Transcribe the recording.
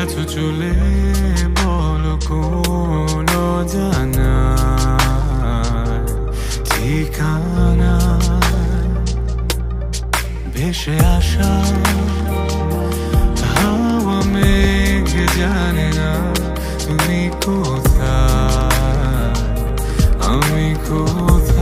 গেছো চলে বলো কোন জানা ঠিকানা ভেসে আসা হাওয়া মেঘ জানে না তুমি কোথায় আমি কোথায়